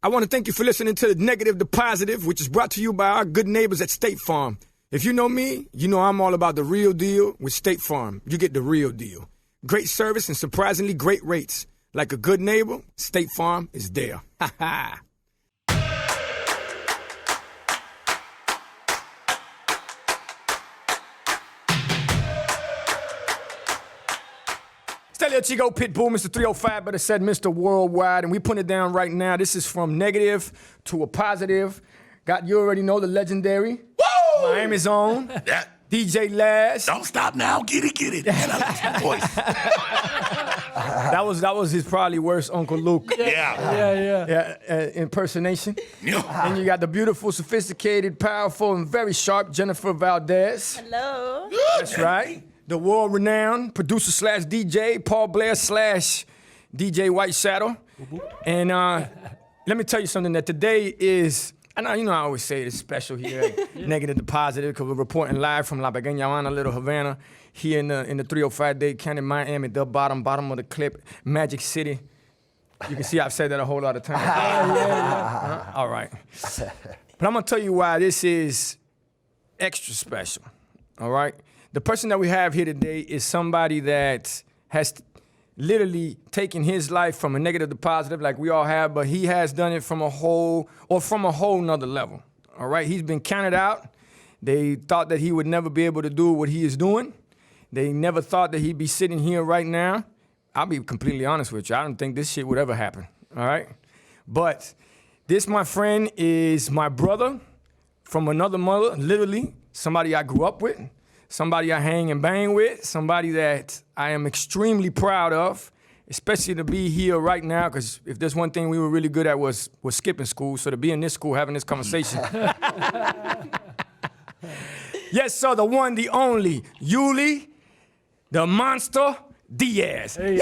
I want to thank you for listening to The Negative to Positive, which is brought to you by our good neighbors at State Farm. If you know me, you know I'm all about the real deal with State Farm. You get the real deal. Great service and surprisingly great rates. Like a good neighbor, State Farm is there. Ha ha. Stelio Chico, Pitbull, Mr. 305, but it said Mr. Worldwide, and we put it down right now. This is from negative to a positive. You already know the legendary. Woo! Miami's own. Yeah. DJ Laz. Don't stop now. Get it. Man, I like your voice. That was his probably worst Uncle Luke. Yeah. Impersonation. Yeah. And you got the beautiful, sophisticated, powerful, and very sharp Jennifer Valdez. Hello. That's right. The world-renowned producer slash DJ, Paul Blair slash DJ White Shadow. And let me tell you something that today is, I always say it's special here at Negative to Positive because we're reporting live from La Pequeña, Little Havana, here in the 305 Dade County, Miami, the bottom of the clip, Magic City. You can see I've said that a whole lot of times. Yeah. All right. But I'm going to tell you why this is extra special, all right? The person that we have here today is somebody that has literally taken his life from a negative to positive like we all have, but he has done it from a whole nother level, all right? He's been counted out. They thought that he would never be able to do what he is doing. They never thought that he'd be sitting here right now. I'll be completely honest with you. I don't think this shit would ever happen, all right? But this, my friend, is my brother from another mother, literally, somebody I grew up with. Somebody I hang and bang with, somebody that I am extremely proud of, especially to be here right now, because if there's one thing we were really good at was skipping school, so to be in this school having this conversation. Yes, sir, the one, the only, Yuli, the monster, Diaz. Hey.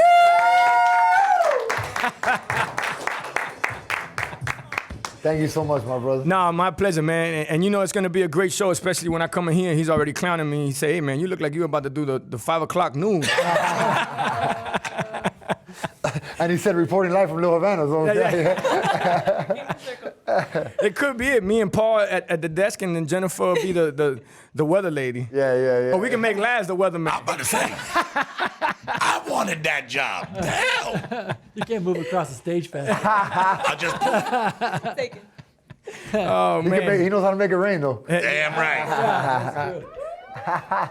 Thank you so much, my brother. Nah, my pleasure, man. And you know it's gonna be a great show, especially when I come in here and he's already clowning me. He say, hey, man, you look like you're about to do the 5 o'clock news. And he said reporting live from Little Havana. So It could be it. Me and Paul at the desk, and then Jennifer will be the weather lady. Yeah. But we can make Laz the weatherman. I'm about to say, I wanted that job. The hell? You can't move across the stage fast. I just Take it. Oh, man. He knows how to make it rain, though. damn right.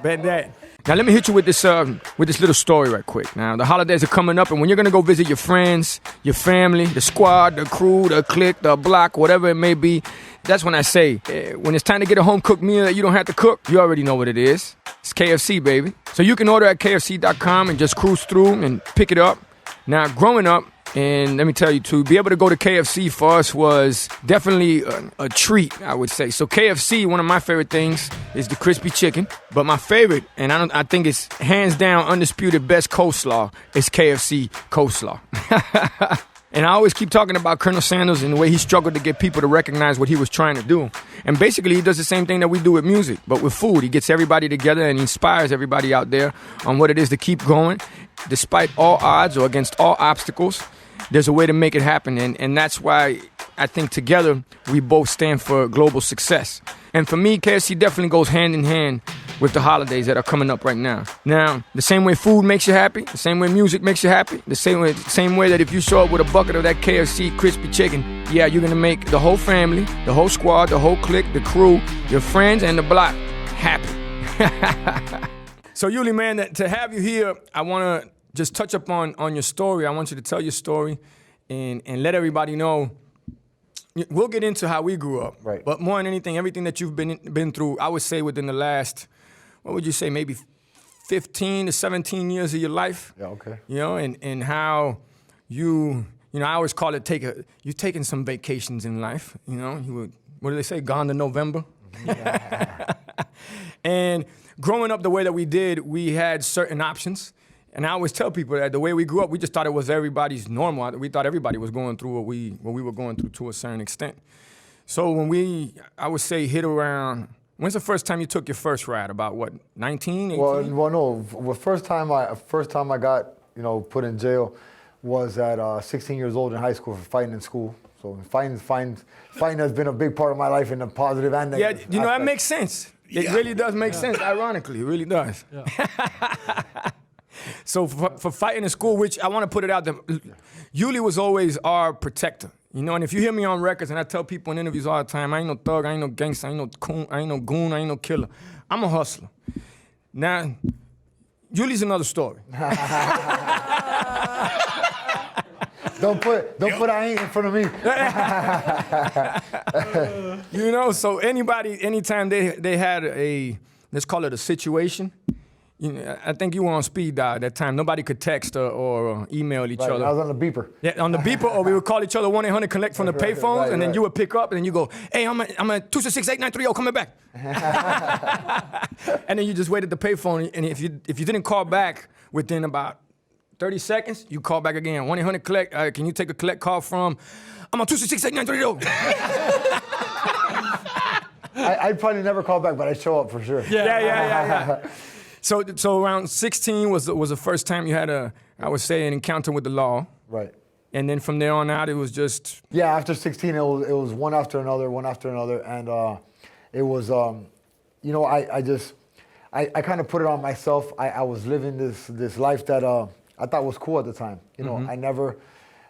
Bet that. Now let me hit you with this little story right quick. Now the holidays are coming up, and when you're gonna go visit your friends, your family, the squad, the crew, the clique, the block, whatever it may be, that's when I say, when it's time to get a home cooked meal that you don't have to cook, you already know what it is. It's KFC, baby. So you can order at KFC.com and just cruise through and pick it up. Now growing up, and let me tell you, to be able to go to KFC for us was definitely a treat, I would say. So KFC, one of my favorite things is the crispy chicken. But my favorite, and I think it's hands down undisputed best coleslaw, is KFC coleslaw. And I always keep talking about Colonel Sanders and the way he struggled to get people to recognize what he was trying to do. And basically, he does the same thing that we do with music, but with food. He gets everybody together and he inspires everybody out there on what it is to keep going. Despite all odds or against all obstacles, there's a way to make it happen. And that's why I think together we both stand for global success. And for me, KFC definitely goes hand in hand with the holidays that are coming up right now. Now, the same way food makes you happy, the same way music makes you happy, the same way that if you show up with a bucket of that KFC crispy chicken, yeah, you're gonna make the whole family, the whole squad, the whole clique, the crew, your friends, and the block happy. So, Yuli, man, to have you here, I wanna just touch up on your story. I want you to tell your story and let everybody know. We'll get into how we grew up. Right. But more than anything, everything that you've been through, I would say within the last, what would you say, maybe 15 to 17 years of your life. Yeah, okay. You know, and how you know, I always call it you've taken some vacations in life. You know, what do they say, gone to November? Yeah. And growing up the way that we did, we had certain options. And I always tell people that the way we grew up, we just thought it was everybody's normal. We thought everybody was going through what we were going through to a certain extent. So when I would say hit around, when's the first time you took your first ride? About what, 19, 18? Well, no. First time I got, put in jail was at 16 years old in high school for fighting in school. So fighting has been a big part of my life in a positive and negative Yeah, you know, that aspect. makes sense. It Yeah. really does make sense, ironically. It really does. So for fighting in school, which I want to put it out there, Yuli was always our protector. You know, and if you hear me on records, and I tell people in interviews all the time, I ain't no thug, I ain't no gangster, I ain't no coon, I ain't no goon, I ain't no killer. I'm a hustler. Now, Yuli's another story. Don't put I ain't in front of me. You know, so anytime they had a, let's call it a situation, you know, I think you were on speed dial at that time. Nobody could text or email each Right, other. I was on the beeper. Yeah, on the beeper, or we would call each other 1-800 collect from the payphones, right, and then right. you would pick up, and then you go, "Hey, I'm at 266-8930, coming back." And then you just waited the payphone, and if you didn't call back within about 30 seconds, you call back again. 1-800 collect. Can you take a collect call from? I'm on 266-8930. I'd probably never call back, but I'd show up for sure. Yeah. So around 16 was the first time you had I would say, an encounter with the law. Right. And then from there on out, it was just... Yeah, after 16, it was one after another, and it was, you know, I kind of put it on myself. I was living this life that I thought was cool at the time. You know, I never,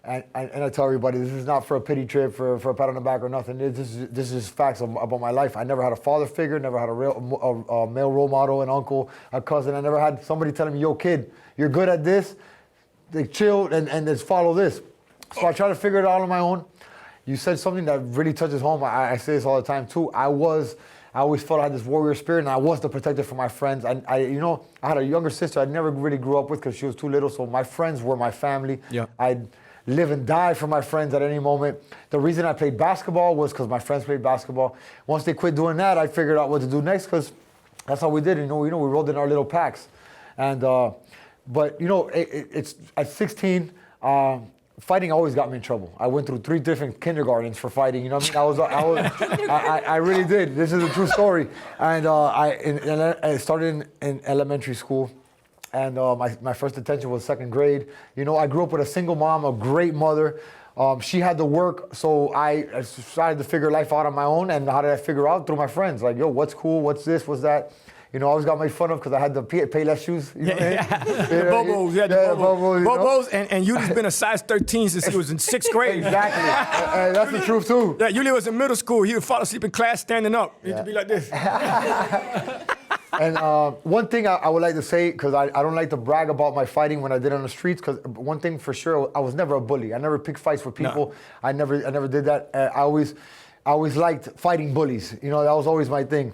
and I tell everybody, this is not for a pity trip, for a pat on the back or nothing. This is facts about my life. I never had a father figure, never had a male role model, an uncle, a cousin. I never had somebody telling me, yo, kid, you're good at this. Like, chill and just follow this. So I try to figure it out on my own. You said something that really touches home. I say this all the time too. I always felt I had this warrior spirit, and I was the protector for my friends. You know, I had a younger sister I never really grew up with because she was too little. So my friends were my family. Yeah. I'd live and die for my friends at any moment. The reason I played basketball was because my friends played basketball. Once they quit doing that, I figured out what to do next because that's how we did. You know, we rolled in our little packs, and but you know, it's at 16. Fighting always got me in trouble. I went through 3 different kindergartens for fighting. You know what I mean? I really did. This is a true story. And I started in elementary school, and my first detention was 2nd grade. You know, I grew up with a single mom, a great mother. She had to work, so I decided to figure life out on my own. And how did I figure out? Through my friends. Like, yo, what's cool? What's this? What's that? You know, I always got made fun of because I had the Payless shoes. You know what I mean? The Bobos, the Bobos. You know? Bobos, and Yuli's been a size 13 since he was in 6th grade. Exactly. That's the truth, too. Yeah, Yuli was in middle school. He would fall asleep in class standing up. He used to be like this. And one thing I would like to say, because I don't like to brag about my fighting when I did on the streets, because one thing for sure, I was never a bully. I never picked fights with people. No. I never did that. I always liked fighting bullies. You know, that was always my thing.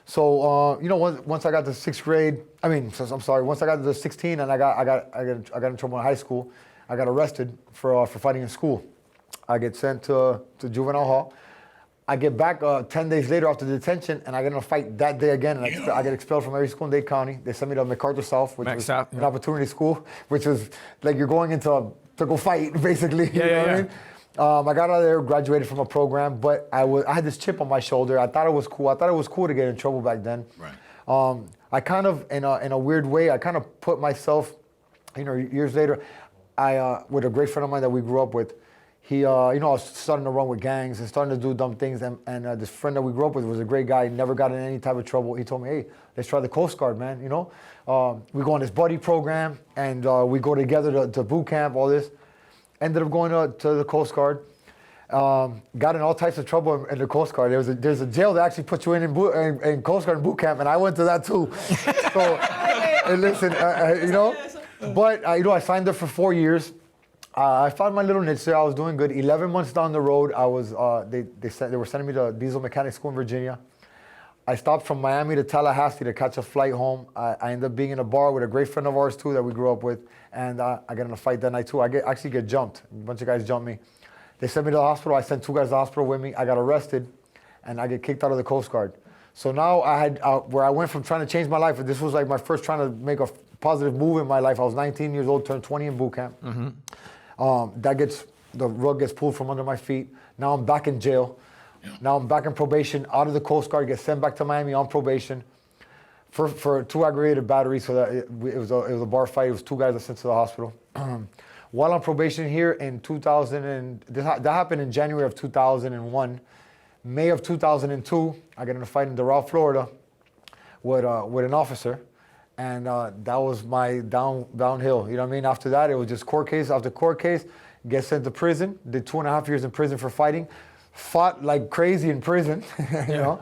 So you know, once I got to 6th grade, once I got to 16 and I got in trouble in high school, I got arrested for fighting in school. I get sent to juvenile hall. I get back 10 days later after detention, and I get in a fight that day again, and I get expelled from every school in Dade County. They sent me to MacArthur South, which was an opportunity school, which is like you're going to go fight, basically. You know what I mean? I got out of there, graduated from a program, but I had this chip on my shoulder. I thought it was cool. I thought it was cool to get in trouble back then. Right. I kind of, in a weird way, I kind of put myself, you know, years later, with a great friend of mine that we grew up with, he, you know, I was starting to run with gangs and starting to do dumb things, and this friend that we grew up with was a great guy, never got in any type of trouble. He told me, hey, let's try the Coast Guard, man, you know? We go on this buddy program, and we go together to boot camp, all this. Ended up going to the Coast Guard. Got in all types of trouble in the Coast Guard. There's a jail that actually puts you in Coast Guard boot camp, and I went to that too. So, and listen, you know, but you know, I signed up for 4 years. I found my little niche there. I was doing good. 11 months down the road, I was. They were sending me to diesel mechanic school in Virginia. I stopped from Miami to Tallahassee to catch a flight home. I ended up being in a bar with a great friend of ours too that we grew up with, and I got in a fight that night too. I actually get jumped. A bunch of guys jumped me. They sent me to the hospital. I sent 2 guys to the hospital with me. I got arrested, and I get kicked out of the Coast Guard. So now I had where I went from trying to change my life. This was like my first trying to make a positive move in my life. I was 19 years old, turned 20 in boot camp. Mm-hmm. The rug gets pulled from under my feet. Now I'm back in jail. Now I'm back in probation, out of the Coast Guard, get sent back to Miami on probation for 2 aggravated batteries. So that it was a bar fight. It was 2 guys that sent to the hospital. while on probation here in 2000, that happened in January of 2001. May of 2002, I got in a fight in Doral, Florida, with an officer, and that was my downhill. You know what I mean? After that, it was just court case after court case. Get sent to prison. Did 2.5 years in prison for fighting. Fought like crazy in prison. you know.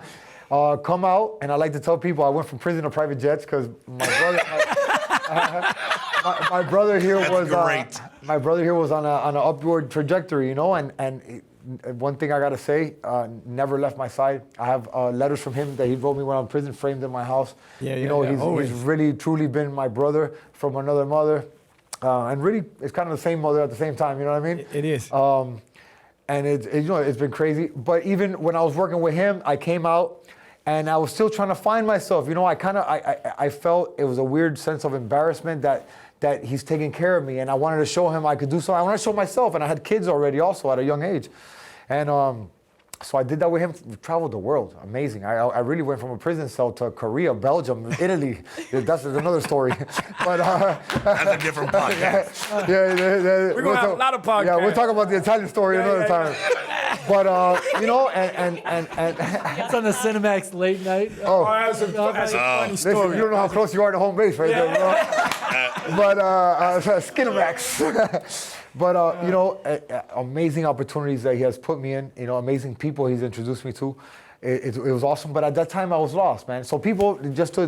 Come out, and I like to tell people I went from prison to private jets because my brother. My brother here was my brother here was on an upward trajectory, you know, and one thing I gotta say, never left my side. I have letters from him that he wrote me when I was in prison, framed in my house. He's really truly been my brother from another mother, and really it's kind of the same mother at the same time. You know what I mean? It is. And it's been crazy. But even when I was working with him, I came out. And I was still trying to find myself. You know, I felt it was a weird sense of embarrassment that he's taking care of me, and I wanted to show him I could do something. I wanted to show myself, and I had kids already also at a young age. And so I did that with him. We traveled the world. Amazing. I really went from a prison cell to Korea, Belgium, Italy. That's another story. But that's a different podcast. We're going to have a lot of podcasts. Yeah, we'll talk about the Italian story another time. But, you know, and It's on the Cinemax late night. That's a funny story. listen, you don't know how close you are to home base right there, you know? But, Skinamax. But, you know, amazing opportunities that he has put me in, you know, amazing people he's introduced me to. It was awesome, but at that time I was lost, man. So people, just to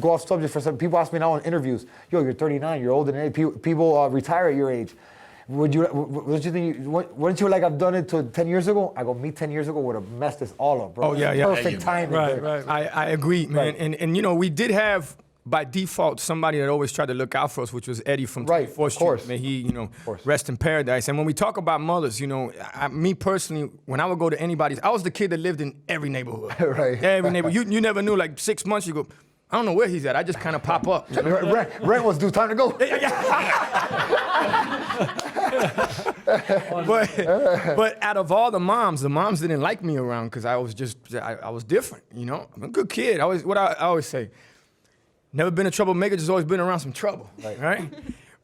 go off subject for a second, people ask me now in interviews, yo, you're 39, you're older than 8. People retire at your age. Wouldn't you like I've done it 10 years ago? I go, me 10 years ago would have messed this all up, bro. Oh, yeah. Perfect timing. Right. I agree, man. Right. And you know, we did have, by default, somebody that always tried to look out for us, which was Eddie from 24th Street. Course. May he, you know, rest in paradise. And when we talk about mothers, you know, me personally, when I would go to anybody's, I was the kid that lived in every neighborhood. Right. Every neighborhood. You never knew, like 6 months, you go, I don't know where he's at. I just kind of pop up. You know? Rent was due, time to go. But out of all the moms didn't like me around because I was different, you know? I'm a good kid. I always say, never been a troublemaker, just always been around some trouble, right?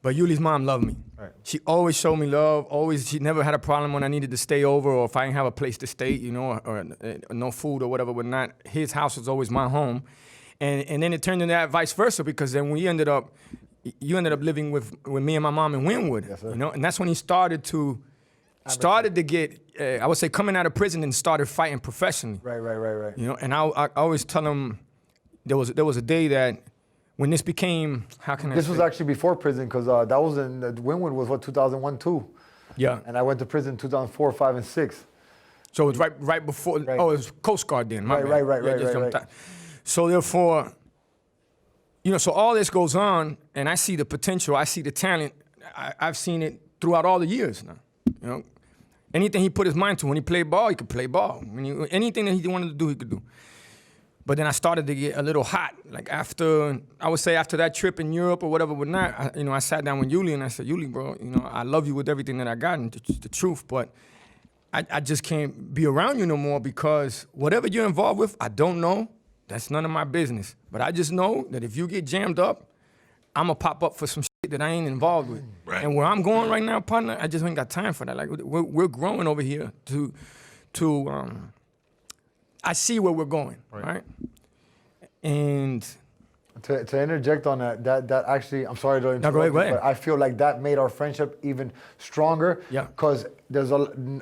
But Yuli's mom loved me. Right. She always showed me love. She never had a problem when I needed to stay over or if I didn't have a place to stay, you know, or no food or whatever, but not. His house was always my home. And then it turned into that vice versa because then you ended up living with me and my mom in Wynwood, yes, sir. you know, and that's when he started to get, I would say, coming out of prison and started fighting professionally. Right. You know, and I always tell him there was a day that when this became, This was actually before prison because that was in, Wynwood was 2001, 2. Yeah. And I went to prison 2004, 5, and 6. So it was right before, it was Coast Guard then. Right. So therefore, you know, so all this goes on, and I see the potential, I see the talent. I've seen it throughout all the years now. You know, anything he put his mind to, when he played ball, he could play ball. Anything that he wanted to do, he could do. But then I started to get a little hot. Like after that trip in Europe or whatever, I sat down with Yuli and I said, Yuli, bro, you know, I love you with everything that I got, and it's the truth, but I just can't be around you no more because whatever you're involved with, I don't know. That's none of my business. But I just know that if you get jammed up, I'm going to pop up for some shit that I ain't involved with. Right. And where I'm going right now, partner, I just ain't got time for that. Like, we're growing over here I see where we're going, right? And To interject on that actually, I'm sorry to interrupt, go ahead. but I feel like that made our friendship even stronger. Yeah. Because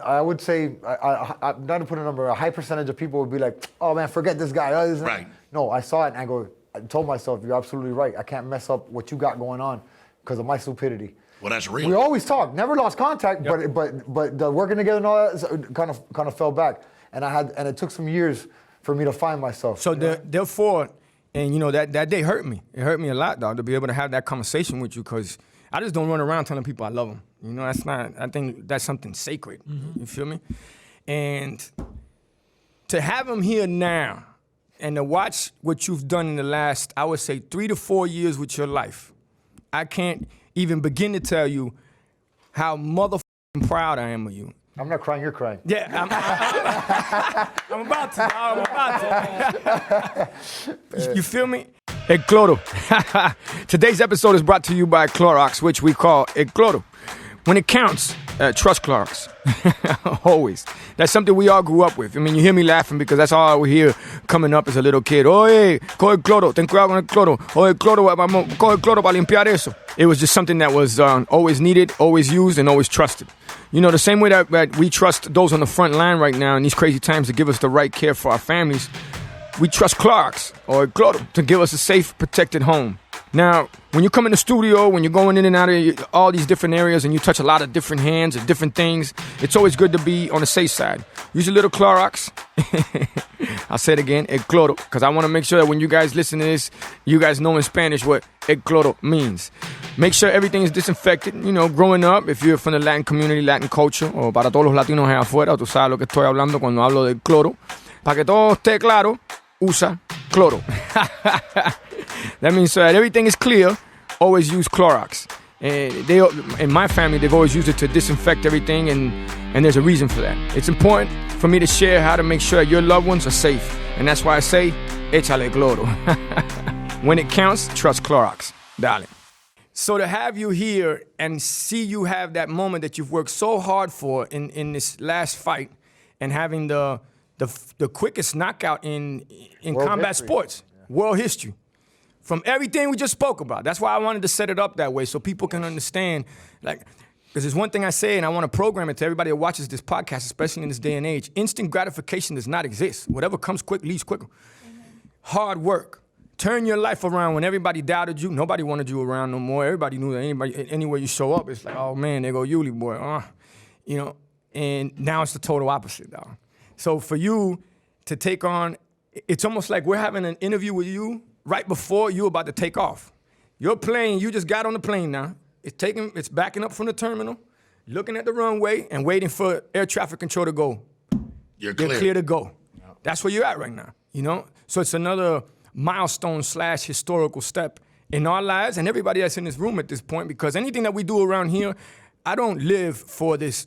I would say, I'm not to put a number, a high percentage of people would be like, oh man, forget this guy. Right. No, I saw it and I told myself, you're absolutely right. I can't mess up what you got going on because of my stupidity. Well, that's real. We always talked, never lost contact, but the working together and all that kind of fell back. And it took some years for me to find myself. so therefore, and you know, that day hurt me. It hurt me a lot, dog, to be able to have that conversation with you because I just don't run around telling people I love them. You know, I think that's something sacred. Mm-hmm. You feel me? And to have him here now and to watch what you've done in the last, I would say, 3 to 4 years with your life, I can't even begin to tell you how motherfucking proud I am of you. I'm not crying, you're crying. Yeah, I'm about to. You feel me? El Cloro. Today's episode is brought to you by Clorox, which we call El Cloro. When it counts, trust Clorox. Always. That's something we all grew up with. I mean, you hear me laughing because that's all I would hear coming up as a little kid. Oye, coge el cloro, ten cuidado con el cloro. Oye, el cloro, coge el cloro para limpiar eso. It was just something that was always needed, always used, and always trusted. You know, the same way that we trust those on the front line right now in these crazy times to give us the right care for our families, we trust Clorox or Cloro to give us a safe, protected home. Now, when you come in the studio, when you're going in and out of all these different areas and you touch a lot of different hands and different things, it's always good to be on the safe side. Use a little Clorox. I'll say it again, El Cloro, because I want to make sure that when you guys listen to this, you guys know in Spanish what El Cloro means. Make sure everything is disinfected. You know, growing up, if you're from the Latin community, Latin culture, o para todos los latinos allá afuera, tú sabes lo que estoy hablando cuando hablo del cloro. Para que todo esté claro, usa cloro. That means that everything is clear, always use Clorox. In my family, they've always used it to disinfect everything, and there's a reason for that. It's important for me to share how to make sure your loved ones are safe. And that's why I say, échale cloro. When it counts, trust Clorox. Dale. So to have you here and see you have that moment that you've worked so hard for in this last fight and having the quickest knockout in combat history. Sports, world history. From everything we just spoke about. That's why I wanted to set it up that way so people can understand. Like, because there's one thing I say, and I want to program it to everybody that watches this podcast, especially in this day and age. Instant gratification does not exist. Whatever comes quick leaves quicker. Hard work. Turn your life around. When everybody doubted you, nobody wanted you around no more. Everybody knew that anywhere you show up, it's like, oh man, there go Yuli boy. You know, and now it's the total opposite, dog. So for you to take on, it's almost like we're having an interview with you right before you're about to take off. Your plane, you just got on the plane now. It's backing up from the terminal, looking at the runway and waiting for air traffic control to go. You're They're clear. clear to go. That's where you're at right now, you know? So it's another milestone / historical step in our lives and everybody that's in this room at this point, because anything that we do around here, I don't live for this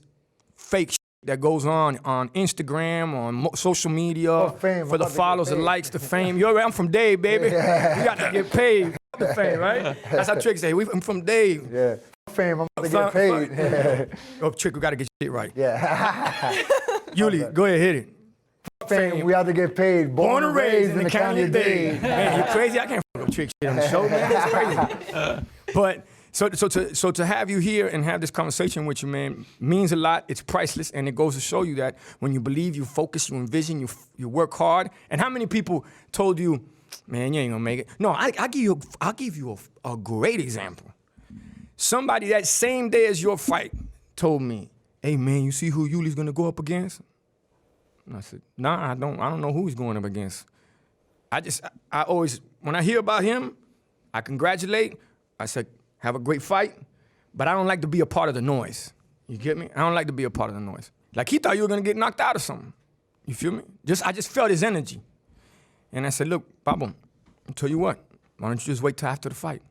fake that goes on Instagram, on social media, fame. for the I'm about to get follows, the paid. likes, the fame. I'm from Dave, baby. We got to get paid. F the fame, right? That's how Trick say. I'm from Dave. Yeah. Fame, I'm about to get paid. Oh, Trick, we got to get shit right. Yeah. Yuli, go ahead, hit it. Fame, we have to get paid. Born and raised in the county of Dade. Man, you crazy? I can't fuck up Trick shit on the show, man. That's crazy. But so to have you here and have this conversation with you, man, means a lot. It's priceless, and it goes to show you that when you believe, you focus, you envision, you work hard. And how many people told you, man, you ain't gonna make it? No, I'll give you a great example. Somebody that same day as your fight told me, hey man, you see who Yuli's gonna go up against? And I said, nah, I don't know who he's going up against. I always, when I hear about him, I congratulate. I said, have a great fight, but I don't like to be a part of the noise. You get me? I don't like to be a part of the noise. Like he thought you were gonna get knocked out or something. You feel me? I just felt his energy. And I said, look, Pablo, I'll tell you what, why don't you just wait till after the fight?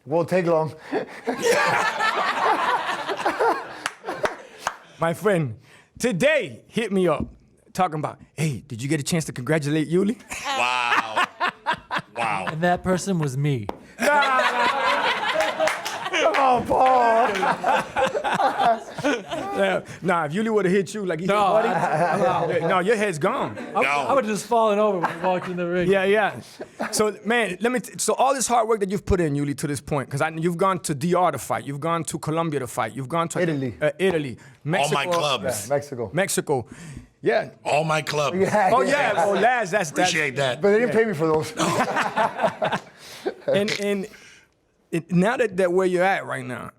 Won't take long. My friend, today hit me up talking about, hey, did you get a chance to congratulate Yuli? Wow. Wow. And that person was me. Come on, Paul. Nah, if Yuli would have hit you like he hit No, Buddy, no, your head's gone. I would have just fallen over when I walked in the ring. Yeah. So, man, so all this hard work that you've put in, Yuli, to this point, because you've gone to DR to fight, you've gone to Colombia to fight, you've gone to Italy, Mexico, All my clubs. Mexico. Yeah. All my clubs. Yeah. Oh yeah. Oh, Laz, that's Appreciate that. But they didn't pay me for those. And now that where you're at right now,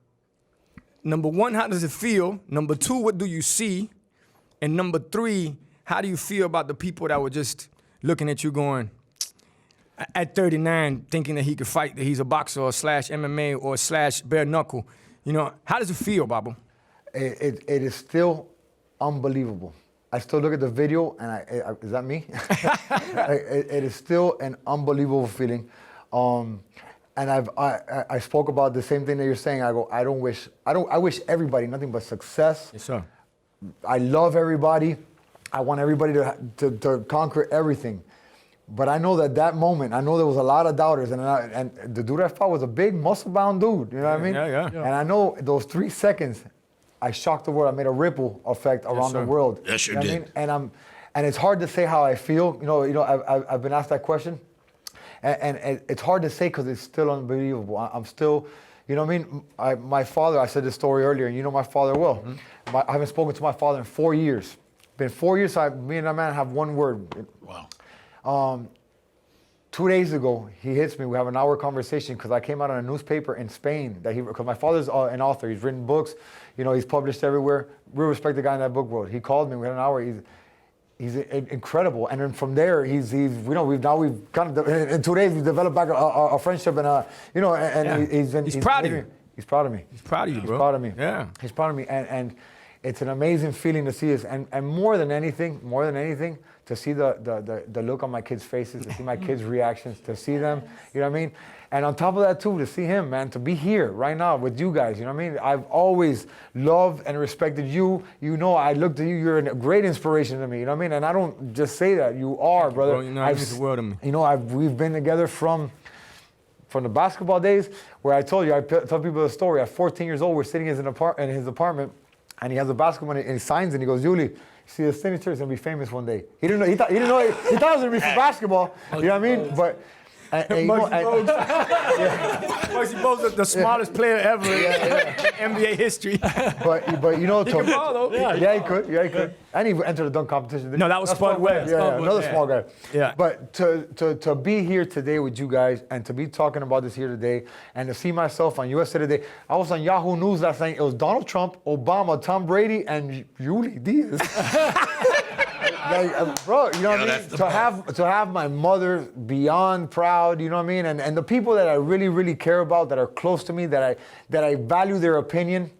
number one, how does it feel? Number two, what do you see? And number three, how do you feel about the people that were just looking at you going, at 39, thinking that he could fight, that he's a boxer or / MMA or / bare knuckle? You know, how does it feel, Babu? It is still unbelievable. I still look at the video and is that me? It is still an unbelievable feeling. And I spoke about the same thing that you're saying. I wish everybody nothing but success. Yes, sir. I love everybody. I want everybody to conquer everything. But I know that moment, I know there was a lot of doubters, and the dude I fought was a big, muscle-bound dude. You know what I mean? Yeah. And I know those 3 seconds, I shocked the world. I made a ripple effect around the world. Yes, you know did. what I mean? And it's hard to say how I feel. I've been asked that question, and it's hard to say because it's still unbelievable. I'm still, you know what I mean? My father, I said this story earlier, and you know my father well. Mm-hmm. I haven't spoken to my father in 4 years. Been 4 years, me and that man have one word. Wow. 2 days ago, he hits me. We have an hour conversation because I came out on a newspaper in Spain. Because my father's an author. He's written books. He's published everywhere. We respect the guy in that book world. He called me. We had an hour. He's incredible. And then from there, we've kind of in 2 days we've developed back a friendship and He's proud of you. He's proud of me. He's proud of you, bro. He's proud of me. Yeah. He's proud of me. And it's an amazing feeling to see this. And more than anything, to see the look on my kids' faces, to see my kids' reactions, to see them, you know what I mean? And on top of that too, to see him, man, to be here right now with you guys, you know what I mean? I've always loved and respected you. I look to you, you're a great inspiration to me, you know what I mean? And I don't just say that, you are, brother. Bro, it means the world to me. We've been together from the basketball days where I told you, I tell people the story. At 14 years old, we're sitting in his apartment, and he has a basketball and he signs and he goes, Yuli, see the signature is gonna be famous one day. He didn't know. He thought it was gonna be for basketball. You know what I mean? But Muggsy Bogues is the smartest player ever in NBA history. But He can ball, though. Yeah, he could. And he entered the dunk competition. No, that was Spud Webb. Another small guy. Yeah. But to be here today with you guys and to be talking about this here today and to see myself on USA Today, I was on Yahoo News last night. It was Donald Trump, Obama, Tom Brady, and Yuli Diaz. Bro, you know what I mean? To have my mother beyond proud, you know what I mean? And the people that I really, really care about, that are close to me, that I value their opinion,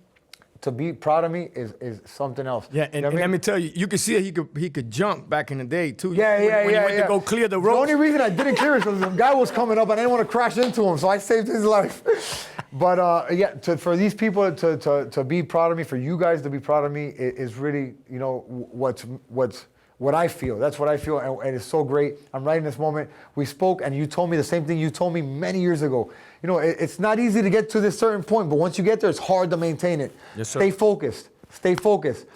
to be proud of me is something else. Yeah, and, you know what I mean? let me tell you, you could see he could jump back in the day too. When he went to go clear the road. The only reason I didn't clear it was the guy was coming up and I didn't want to crash into him, so I saved his life. But for these people to be proud of me, for you guys to be proud of me, is really, what I feel. That's what I feel, and it's so great. I'm right in this moment. We spoke, and you told me the same thing you told me many years ago. It's not easy to get to this certain point, but once you get there, it's hard to maintain it. Yes, sir. Stay focused. Stay focused.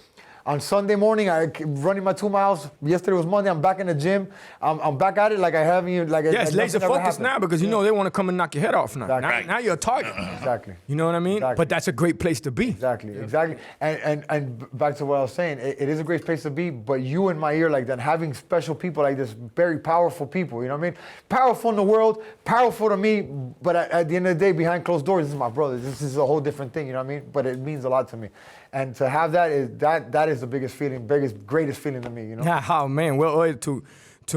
On Sunday morning, I'm running my 2 miles. Yesterday was Monday. I'm back in the gym. I'm back at it like I haven't even it's laser focused now because they want to come and knock your head off now. Exactly. Now you're a target. Exactly. You know what I mean? Exactly. But that's a great place to be. Exactly. And back to what I was saying, it is a great place to be, but you in my ear like that, having special people like this, very powerful people, you know what I mean? Powerful in the world, powerful to me, but at the end of the day, behind closed doors, this is my brother. This is a whole different thing, you know what I mean? But it means a lot to me. And to have that is the biggest feeling, greatest feeling to me, you know? Oh, man, well, to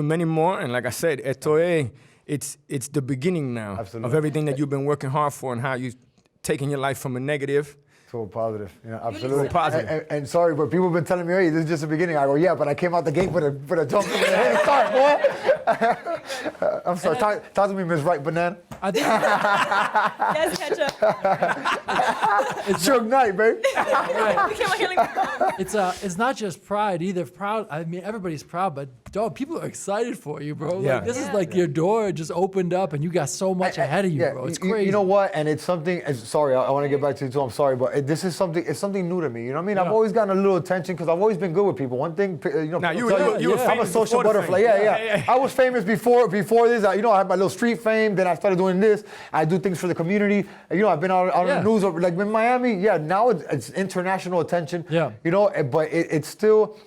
many more, and like I said, it's the beginning now. Absolutely. Of everything that you've been working hard for and how you've taken your life from a negative. So positive, yeah, absolutely. So positive. And sorry, but people have been telling me, hey, this is just the beginning. I go, yeah, but I came out the gate with a jump in the head start, boy. I'm sorry. Talk to me, Miss Right Banana. I think Yes, ketchup. Suge Knight, baby. We came out here like it's not just pride either. Proud. I mean, everybody's proud, but dog, people are excited for you, bro. Yeah. Like, this is like your door just opened up, and you got so much ahead of you, bro. It's crazy. You know what? And it's something. Sorry, I want to get back to you too. I'm sorry, but this is something. It's something new to me. You know what I mean? I've always gotten a little attention because I've always been good with people. One thing, Now, you people were I'm a famous social before the butterfly. fame. Yeah. I was famous before this. I had my little street fame. Then I started doing this. I do things for the community. I've been out on the news, like in Miami. Yeah, now it's international attention. Yeah. But it's still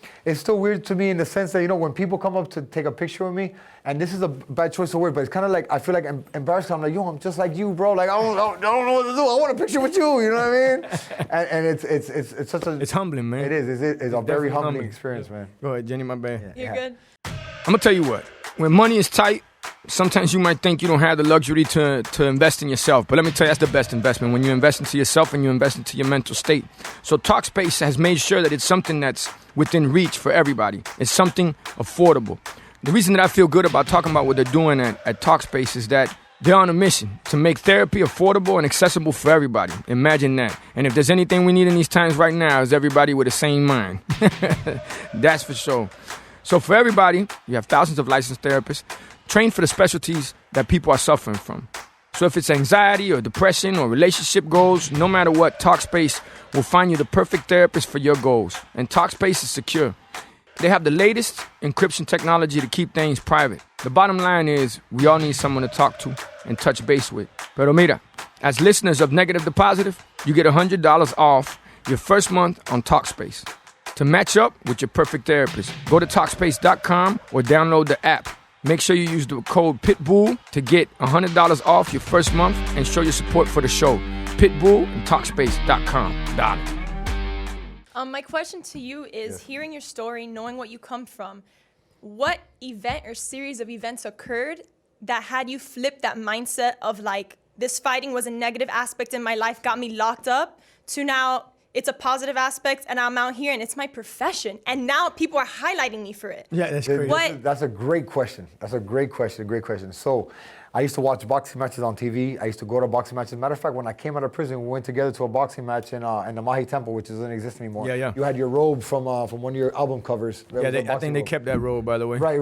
weird to me in the sense that when people come up to take a picture with me, and this is a bad choice of word, but it's kind of like I feel like I'm embarrassed. I'm like, I'm just like you, bro. Like I don't know what to do. I want a picture with you. You know what I mean? and it's such a. It's humbling, man. It is. It's a very humbling humbling experience, man. Go ahead, Jenny, my bad. You're good. I'm going to tell you what. When money is tight, sometimes you might think you don't have the luxury to invest in yourself. But let me tell you, that's the best investment, when you invest into yourself and you invest into your mental state. So Talkspace has made sure that it's something that's within reach for everybody. It's something affordable. The reason that I feel good about talking about what they're doing at Talkspace is that they're on a mission to make therapy affordable and accessible for everybody. Imagine that. And if there's anything we need in these times right now, is everybody with a sane mind. That's for sure. So for everybody, you have thousands of licensed therapists train for the specialties that people are suffering from. So if it's anxiety or depression or relationship goals, no matter what, Talkspace will find you the perfect therapist for your goals. And Talkspace is secure. They have the latest encryption technology to keep things private. The bottom line is we all need someone to talk to and touch base with. Pero mira, as listeners of Negative to Positive, you get $100 off your first month on Talkspace. To match up with your perfect therapist, go to Talkspace.com or download the app. Make sure you use the code Pitbull to get $100 off your first month and show your support for the show. Pitbull and Talkspace.com. Got it. My question to you is, hearing your story, knowing what you come from, what event or series of events occurred that had you flip that mindset of like, this fighting was a negative aspect in my life, got me locked up, to now it's a positive aspect and I'm out here and it's my profession. And now people are highlighting me for it. Yeah, that's crazy. What? That's a great question. That's a great question. So I used to watch boxing matches on TV. I used to go to boxing matches. Matter of fact, when I came out of prison, we went together to a boxing match in the Mahi Temple, which doesn't exist anymore. Yeah, yeah. You had your robe from one of your album covers. That Yeah, was a I think boxing they robe. kept that robe, by the way. Right.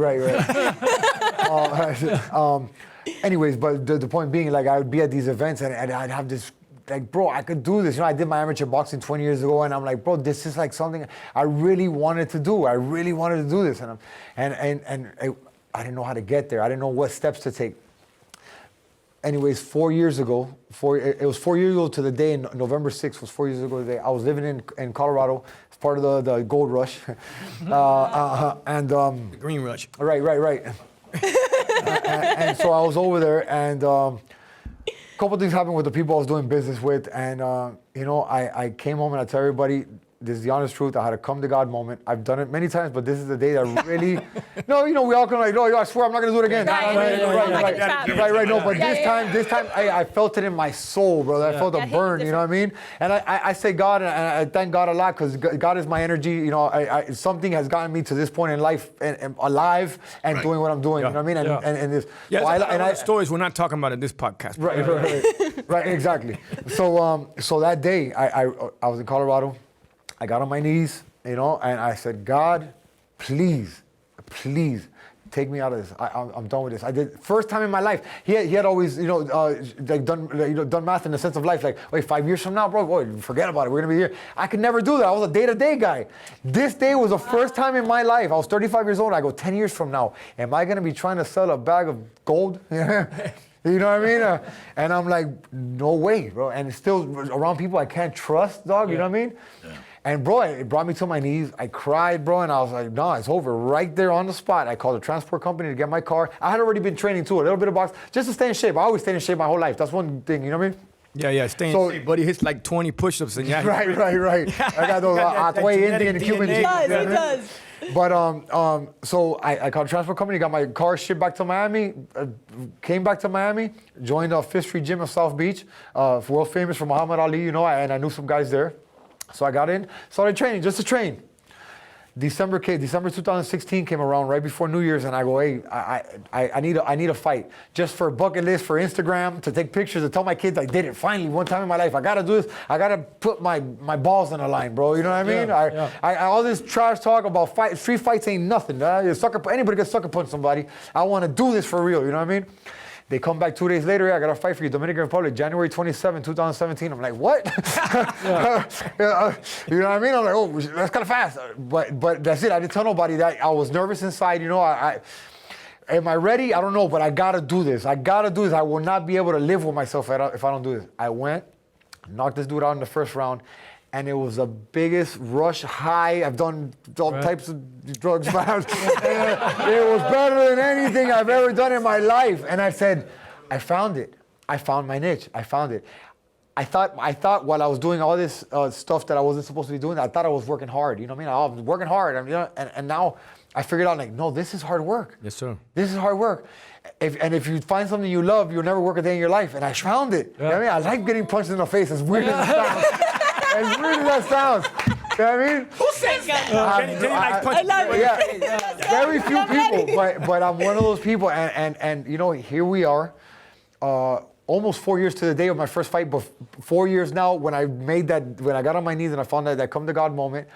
Anyways, but the point being, like, I would be at these events and I'd have this, like, bro, I could do this. You know, I did my amateur boxing 20 years ago, and I'm like, bro, this is like something I really wanted to do. I really wanted to do this, and I didn't know how to get there. I didn't know what steps to take. Anyways, 4 years ago, it was 4 years ago to the day, in November 6th was 4 years ago today. I was living in Colorado, as part of the gold rush. The Green Rush. Right. and so I was over there, and a couple things happened with the people I was doing business with, and I came home and I tell everybody, this is the honest truth. I had a come to God moment. I've done it many times, but this is the day that really, we all come like, no, I swear I'm not gonna do it again. Right. No, but this time I felt it in my soul, brother. I felt a burn, you know what I mean? And I say God, and I thank God a lot, because God is my energy. You know, something has gotten me to this point in life, and alive and doing what I'm doing. You know what I mean? And this. Yeah, so stories we're not talking about in this podcast. Right, exactly. So that day I was in Colorado. I got on my knees, and I said, God, please take me out of this. I'm done with this. I did, first time in my life. He had always, done math in the sense of life. Like, wait, 5 years from now, bro, boy, forget about it. We're gonna be here. I could never do that. I was a day-to-day guy. This day was the first time in my life. I was 35 years old. I go, 10 years from now, am I gonna be trying to sell a bag of gold? You know what I mean? And I'm like, no way, bro. And it's still around people I can't trust, dog. You know what I mean? Yeah. And bro, it brought me to my knees. I cried, bro, and I was like, no, it's over right there on the spot. I called a transport company to get my car. I had already been training too, a little bit of box, just to stay in shape. I always stayed in shape my whole life. That's one thing, you know what I mean? Yeah, stay in shape, buddy. Hits like 20 push-ups and Right. I got those Akwe Indian and Cuban genes. He does. But so I called a transport company, got my car shipped back to Miami, came back to Miami, joined Fifth Street Gym of South Beach, world famous for Muhammad Ali, and I knew some guys there. So I got in, started training, just to train. December 2016 came around right before New Year's, and I go, hey, I need a fight, just for a bucket list, for Instagram, to take pictures, to tell my kids I did it finally one time in my life. I gotta do this. I gotta put my balls on the line, bro. You know what I mean? I all this trash talk about street fights ain't nothing. Anybody can sucker punch somebody. I want to do this for real. You know what I mean? They come back 2 days later. I got a fight for you, Dominican Republic, January 27, 2017. I'm like, what? You know what I mean? I'm like, oh, that's kind of fast. But that's it. I didn't tell nobody that. I was nervous inside. Am I ready? I don't know, but I got to do this. I will not be able to live with myself if I don't do this. I went, knocked this dude out in the first round, and it was the biggest rush high. I've done all types of drugs, man. It was better than anything I've ever done in my life. And I said, I found it. I found my niche. I found it. I thought while I was doing all this stuff that I wasn't supposed to be doing, I thought I was working hard. You know what I mean? I was working hard. And now I figured out, like, no, this is hard work. Yes, sir. This is hard work. If you find something you love, you'll never work a day in your life. And I found it. You know what I mean? I like getting punched in the face, as weird as it sounds. As weird as that sounds. You know what I mean? Who says that? I love it. Yeah, very few people, but I'm one of those people, and here we are, almost 4 years to the day of my first fight, but 4 years now when I got on my knees and I found that come to God moment,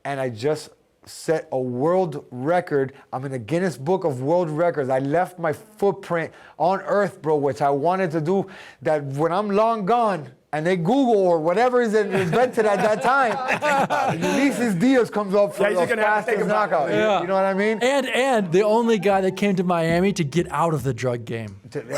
and I just set a world record. I'm in the Guinness Book of World Records. I left my footprint on Earth, bro, which I wanted to do. That when I'm long gone and they Google or whatever is invented at that time, Ulysses Diaz comes up for the fastest knockout. You know what I mean? And the only guy that came to Miami to get out of the drug game. Exactly.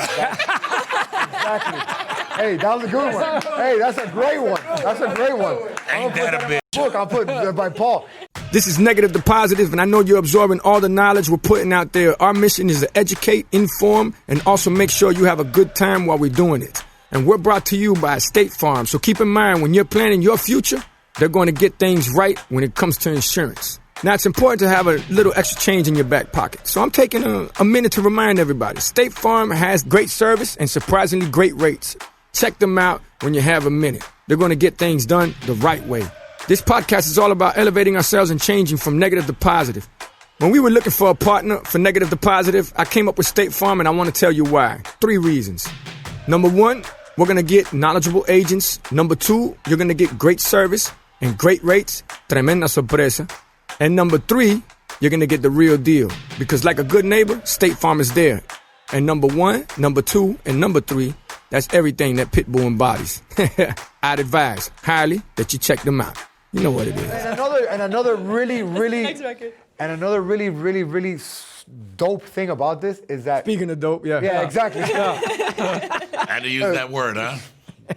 Hey, that was a good one. Hey, that's a great one. That's a great one. Ain't that a bitch? Book I'll put by Paul. This is Negative to Positive, and I know you're absorbing all the knowledge we're putting out there. Our mission is to educate, inform, and also make sure you have a good time while we're doing it. And we're brought to you by State Farm. So keep in mind, when you're planning your future, they're going to get things right when it comes to insurance. Now, it's important to have a little extra change in your back pocket. So I'm taking a minute to remind everybody. State Farm has great service and surprisingly great rates. Check them out when you have a minute. They're going to get things done the right way. This podcast is all about elevating ourselves and changing from negative to positive. When we were looking for a partner for Negative to Positive, I came up with State Farm, and I want to tell you why. 3 reasons. Number 1, we're going to get knowledgeable agents. Number 2, you're going to get great service and great rates. Tremenda sorpresa. And number 3, you're going to get the real deal. Because like a good neighbor, State Farm is there. And number 1, number 2, and number 3, that's everything that Pitbull embodies. I'd advise highly that you check them out. You know what it is. And another really dope thing about this is that. Speaking of dope, yeah. Yeah, exactly. I had to use that word, huh?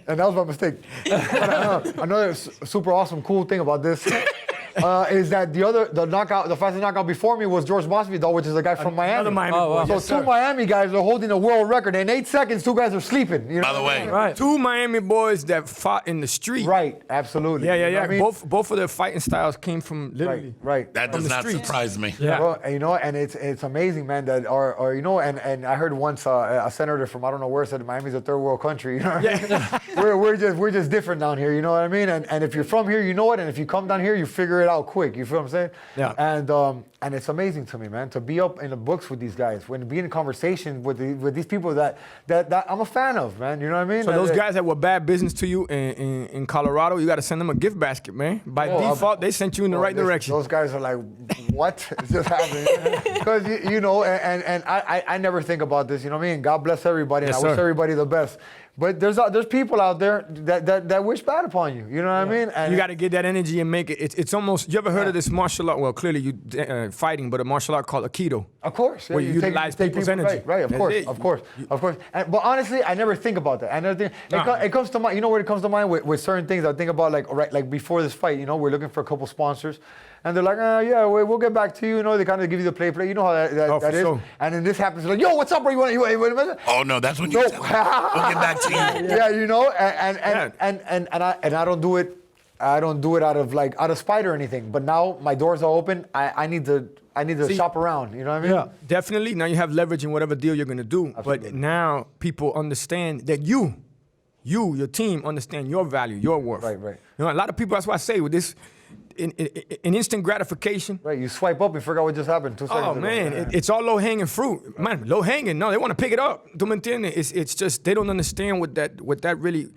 And that was my mistake. But, another super awesome, cool thing about this is that the fastest knockout before me was George Masvidal, which is a guy from Miami. Another Miami boy. So Yes, 2 Miami guys are holding a world record. In 8 seconds, 2 guys are sleeping. You know By the what I way, mean? Right. 2 Miami boys that fought in the street. Right, absolutely. Yeah, You know what I mean? Both of their fighting styles came from literally. Right. that does not surprise me. Yeah. Well, and, you know, and it's amazing, man. That or you know, and I heard once a senator from I don't know where said Miami's a third world country. You know, what I mean? we're just different down here. You know what I mean? And if you're from here, you know it. And if you come down here, you figure it out quick. You feel what I'm saying? Yeah. And it's amazing to me, man, to be up in the books with these guys, when be in conversation with these people that I'm a fan of, man. You know what I mean? So those guys that were bad business to you in Colorado, you got to send them a gift basket, man. By default, they sent you in the right direction. Those guys are like, what is just happening? Because you know, and I never think about this. You know what I mean? God bless everybody, and Yes, I wish sir. everybody the best. But there's people out there that wish bad upon you. You know what I mean? And You got to get that energy and make it. It's almost. You ever heard of this martial art? Well, clearly you fighting, but a martial art called Aikido. Of course, yeah, Where you utilize people's energy. Right, of That's course, it. of course. But honestly, I never think about that. I never think Nah. it comes to mind. You know what it comes to mind with certain things? I think about like before this fight. You know, we're looking for a couple sponsors, and they're like, yeah, we'll get back to you. You know, they kind of give you the play. You know how that for is. sure. And then this happens. Like, yo, what's up, bro? You want? Oh no, that's when you No. tell me. We'll get back to you. Yeah, you know, and I don't do it. I don't do it out of spite or anything. But now my doors are open. I need to shop around. You know what I mean? Yeah, definitely. Now you have leverage in whatever deal you're going to do. Absolutely. But now people understand that you, your team, understand your value, your worth. Right. You know, a lot of people. That's why I say with this, in instant gratification. Right. You swipe up and forgot what just happened 2 seconds Oh ago. man, it's all low hanging fruit, man. Low hanging. No, they want to pick it up. ¿Tú me entiendes? It's just they don't understand what that really,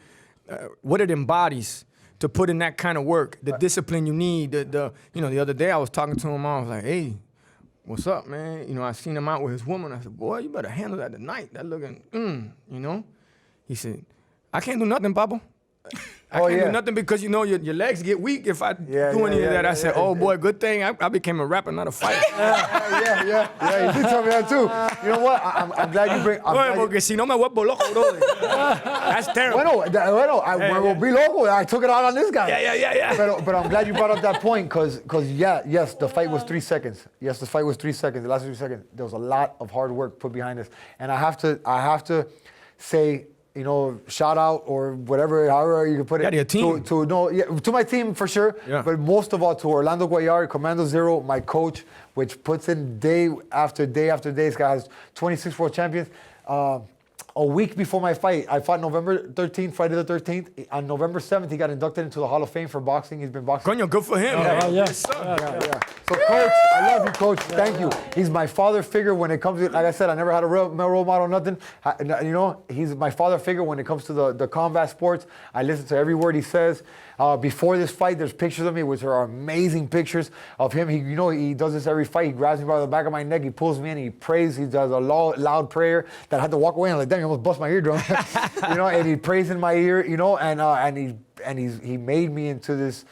what it embodies to put in that kind of work, the discipline you need. The other day I was talking to him. I was like, hey, what's up, man? You know, I seen him out with his woman. I said, boy, you better handle that tonight. That looking, you know. He said, I can't do nothing, Papa. I can't do nothing because, you know, your legs get weak if I do any of that. I said, oh, boy, good thing I became a rapper, not a fighter. Yeah. You did tell me that too. You know what? I'm glad you bring. Oye, porque si no me vuelvo loco, brother. That's terrible. Bueno, be local. I took it out on this guy. Yeah. But I'm glad you brought up that point because yes, the fight was 3 seconds. Yes, the fight was 3 seconds. The last 3 seconds, there was a lot of hard work put behind this, and I have to say, you know, shout out or whatever, however you can put it. Yeah, your team. To my team for sure. Yeah. But most of all to Orlando Guayar, Commando Zero, my coach, which puts in day after day after day. This guy has 26 world champions. a week before my fight, I fought November 13th, Friday the 13th. On November 7th, he got inducted into the Hall of Fame for boxing. He's been boxing. Coño, good for him, man. yeah. Yes, sir. Yeah. So, Coach, I love you, Coach. Thank you. He's my father figure when it comes to, like I said, I never had a real role model, nothing. You know, he's my father figure when it comes to the combat sports. I listen to every word he says. Before this fight, there's pictures of me, which are amazing pictures of him. He does this every fight. He grabs me by the back of my neck. He pulls me in. He prays. He does a loud prayer that I had to walk away and like, damn, you almost bust my eardrum. You know, and he prays in my ear. You know, and he made me into this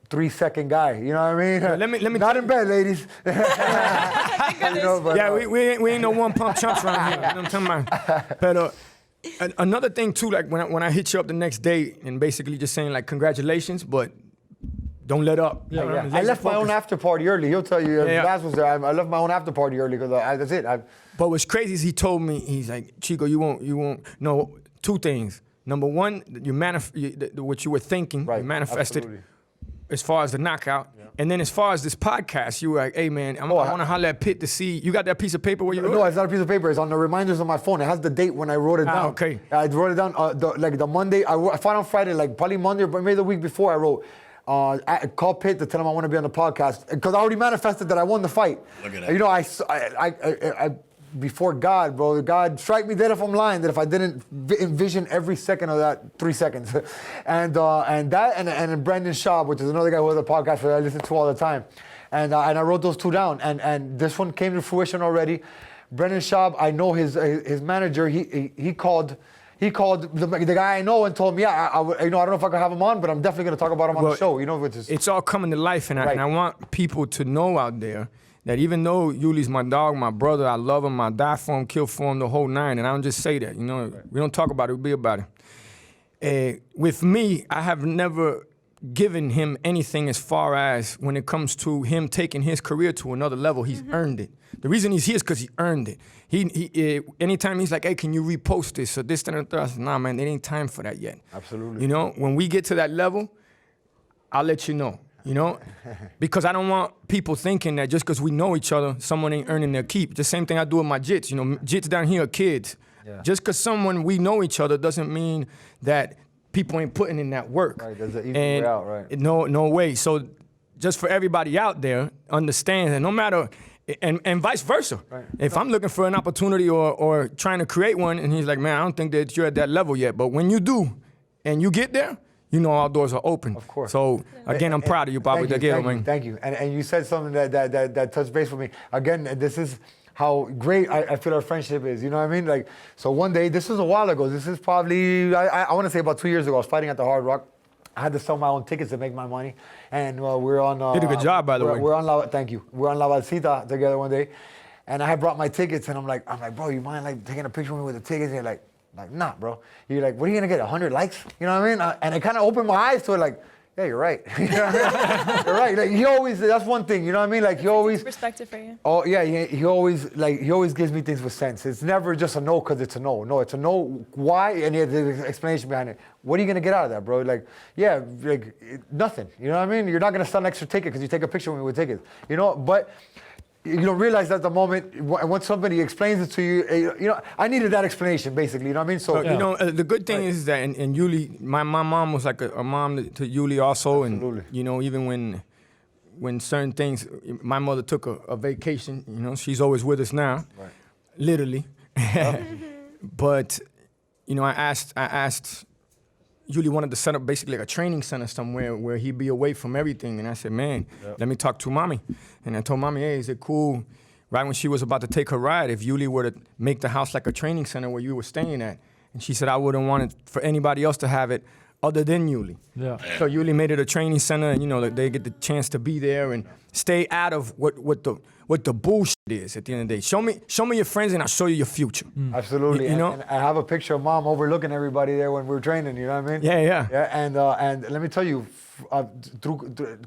3-second guy. You know what I mean? Let me not in bed, ladies. You know, but, yeah, we ain't no one pump chumps around here. You know what I'm talking about? But another thing too, like when I hit you up the next day and basically just saying like congratulations, but don't let up. Yeah, You know, yeah. laser I left my focus. own after party early. He'll tell you. Yeah. Diaz was there. I left my own after party early because that's it. But what's crazy is he told me, he's like, Chico, you won't. No, two things. Number one, what you were thinking, Right, you manifested absolutely. as far as the knockout. And then as far as this podcast, you were like, hey man, I want to holler at Pitt to see. You got that piece of paper where you wrote No, it? it's not a piece of paper. It's on the reminders on my phone. It has the date when I wrote it down. Okay. I wrote it down like the Monday. I fought on Friday, like probably Monday, but maybe the week before I wrote. I called Pitt to tell him I want to be on the podcast because I already manifested that I won the fight. Look at that. You know, I before God, bro, God strike me dead if I'm lying. That if I didn't envision every second of that 3 seconds, and Brendan Schaub, which is another guy who has a podcast that I listen to all the time, and I wrote those two down, and this one came to fruition already. Brendan Schaub, I know his manager. He called the guy I know and told me, I don't know if I can have him on, but I'm definitely going to talk about him on the show. You know, which is It's all coming to life, and Right. I want people to know out there that even though Yuli's my dog, my brother, I love him, I die for him, kill for him, the whole nine, and I don't just say that. You know, we don't talk about it, we be about it. With me, I have never given him anything as far as when it comes to him taking his career to another level. He's earned it. The reason he's here is because he earned it. He anytime he's like, hey, can you repost this or this, that, and the third? I said, nah, man, there ain't time for that yet. Absolutely. You know, when we get to that level, I'll let you know. You know, because I don't want people thinking that just because we know each other, someone ain't earning their keep. The same thing I do with my jits. You know, jits down here are kids. Yeah. Just because we know each other doesn't mean that people ain't putting in that work. Right, there's an easy way out, right. No way. So just for everybody out there, understand that no matter, and vice versa. Right. If I'm looking for an opportunity or trying to create one, and he's like, man, I don't think that you're at that level yet. But when you do, and you get there, you know our doors are open. Of course. So again, I'm proud of you, Bobby. Thank you. And you said something that touched base with me. Again, this is how great I feel our friendship is. You know what I mean? Like, so one day, this was a while ago. This is probably, I want to say about 2 years ago. I was fighting at the Hard Rock. I had to sell my own tickets to make my money. And we're on... Did a good job, by the way. We're on thank you. We're on La Valsita together one day. And I had brought my tickets, and I'm like, bro, you mind like taking a picture of me with the tickets? And you're like, nah, bro. You're like, what are you gonna get, 100 likes? You know what I mean? And it kind of opened my eyes to it, like, yeah, you're right. You know what I mean? You're right. Like he always, that's one thing. You know what I mean? Like he always. Perspective for you. Oh yeah, he always gives me things with sense. It's never just a no because it's a no. No, it's a no. Why? And he has an explanation behind it. What are you gonna get out of that, bro? Like, yeah, like nothing. You know what I mean? You're not gonna sell an extra ticket because you take a picture with me with tickets. You know, but. You don't realize at the moment when somebody explains it to you. You know, I needed that explanation basically. You know what I mean? So you know, the good thing is that, and Yuli, my mom was like a mom to Yuli also, Absolutely. and you know, even when certain things, my mother took a vacation. You know, she's always with us now, Right. literally. But you know, I asked. Yuli wanted to set up basically like a training center somewhere where he'd be away from everything. And I said, man, let me talk to mommy. And I told mommy, hey, is it cool, right when she was about to take her ride, if Yuli were to make the house like a training center where you were staying at? And she said, I wouldn't want it for anybody else to have it other than Yuli. Yeah. So Yuli made it a training center, and you know, they get the chance to be there and stay out of what the bullshit is at the end of the day. Show me your friends, and I'll show you your future. Absolutely. You know? And I have a picture of mom overlooking everybody there when we were training. You know what I mean? Yeah. Yeah. And let me tell you, through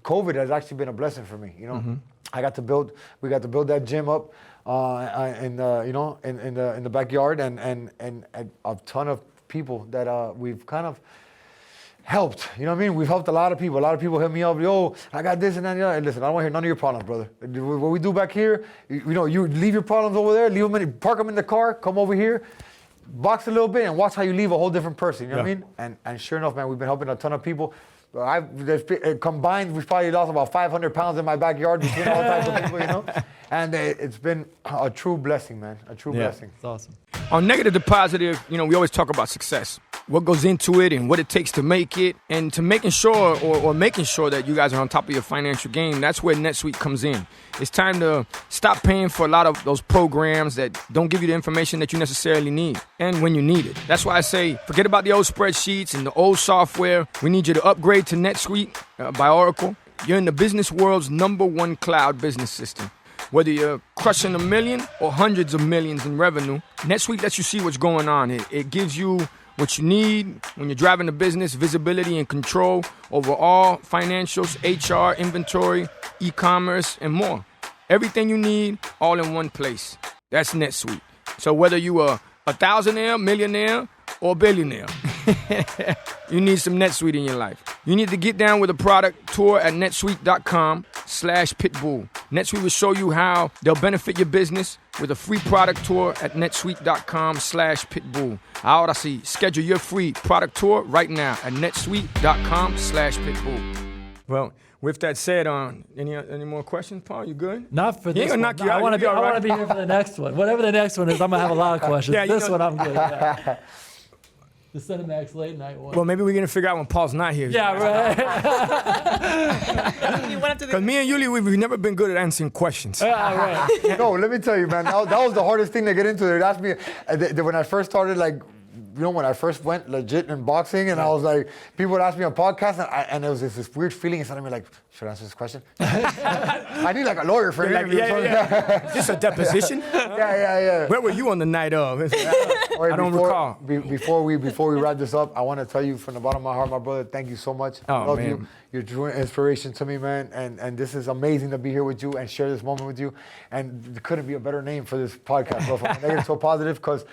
COVID has actually been a blessing for me. You know, we got to build that gym up in the backyard, and a ton of people that we've kind of helped. You know what I mean? We've helped a lot of people. A lot of people hit me up. Yo, I got this and that. And listen, I don't want to hear none of your problems, brother. What we do back here, you leave your problems over there, park them in the car, come over here. box a little bit and watch how you leave a whole different person. You know what I Yeah. mean? And sure enough, man, we've been helping a ton of people. Combined, we've probably lost about 500 pounds in my backyard between all types of people, you know? And it's been a true blessing, man. A true blessing. It's awesome. On negative to positive, we always talk about success. What goes into it and what it takes to make it, and to making sure or making sure that you guys are on top of your financial game. That's where NetSuite comes in. It's time to stop paying for a lot of those programs that don't give you the information that you necessarily need and when you need it. That's why I say forget about the old spreadsheets and the old software. We need you to upgrade to NetSuite by Oracle. You're in the business world's #1 cloud business system. Whether you're crushing $1 million or hundreds of millions in revenue, NetSuite lets you see what's going on. It gives you what you need when you're driving the business, visibility and control over all financials, HR, inventory, e-commerce, and more. Everything you need, all in one place. That's NetSuite. So whether you are a thousandaire, millionaire, or billionaire, you need some NetSuite in your life. You need to get down with a product tour at netsuite.com/pitbull. NetSuite will show you how they'll benefit your business with a free product tour at netsuite.com/pitbull. Ahora sí, schedule your free product tour right now at netsuite.com/pitbull. Well, with that said, any more questions, Paul? You good? Not for He this ain't gonna one. knock you I out. want You'll to be all right. be here for the next one. Whatever the next one is, I'm going to have a lot of questions. Yeah, this one, I'm good. Yeah. The Cinemax late night one. Well, maybe we're going to figure out when Paul's not here. Yeah, right. You went up to the. Because me and Yuli, we've never been good at answering questions. Yeah, right. No, let me tell you, man, that was the hardest thing to get into. They asked me when I first started, when I first went legit in boxing, and I was like, people would ask me on podcasts, and there was this weird feeling inside of me, like, should I answer this question? I need a lawyer for an interview. Is this a deposition? Yeah. Where were you on the night of? I don't recall. Before we wrap this up, I want to tell you from the bottom of my heart, my brother, thank you so much. Oh, Love man. you. You're true inspiration to me, man. And this is amazing to be here with you and share this moment with you. And there couldn't be a better name for this podcast, bro. From negative to positive, because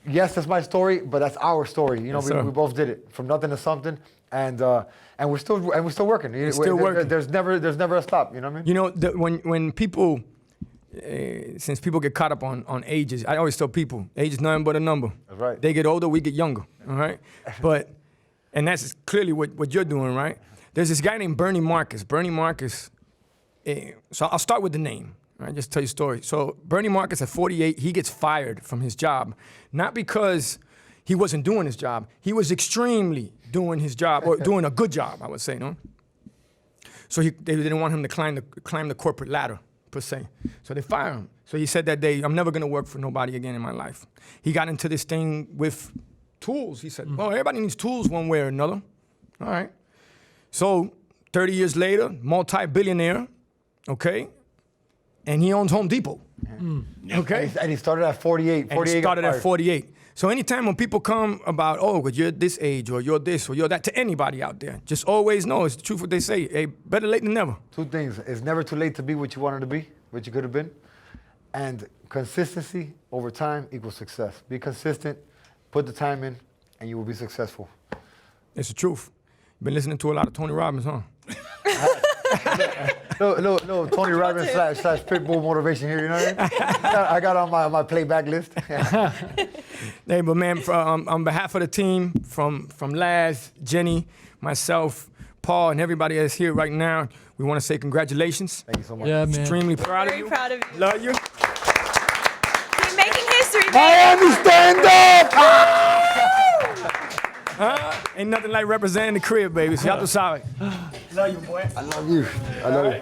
yes, that's my story, but that's our story. Yes, we both did it from nothing to something, and we're still working. Still working. There's never a stop. You know what I mean? When people, since people get caught up on ages, I always tell people, age is nothing but a number. That's right. They get older, we get younger. All right, and that's clearly what you're doing, right? There's this guy named Bernie Marcus. Bernie Marcus. So I'll start with the name. All right, just tell you a story. So Bernie Marcus at 48, he gets fired from his job, not because he wasn't doing his job. He was extremely doing his job, or doing a good job, I would say, no? So they didn't want him to climb the corporate ladder, per se. So they fired him. So he said that day, I'm never gonna work for nobody again in my life. He got into this thing with tools. He said, well, everybody needs tools one way or another. All right. So 30 years later, multi-billionaire, okay? And he owns Home Depot. Okay? And he started at 48. And he started at 48. So anytime when people come about, but you're this age, or you're this, or you're that, to anybody out there, just always know it's the truth what they say. Hey, better late than never. Two things. It's never too late to be what you wanted to be, what you could have been. And consistency over time equals success. Be consistent, put the time in, and you will be successful. It's the truth. You've been listening to a lot of Tony Robbins, huh? No, Tony Robbins / Pitbull motivation here, you know what I mean? I got on my playback list. Hey, but man, on behalf of the team, from Laz, Jenny, myself, Paul, and everybody that's here right now, we want to say congratulations. Thank you so much. Yeah, man. Extremely proud of Very you. proud of you. Love you. Keep making history, baby. Miami, stand up! Ain't nothing like representing the crib, baby. So y'all do solid. Love you, boy. I love you. I love you.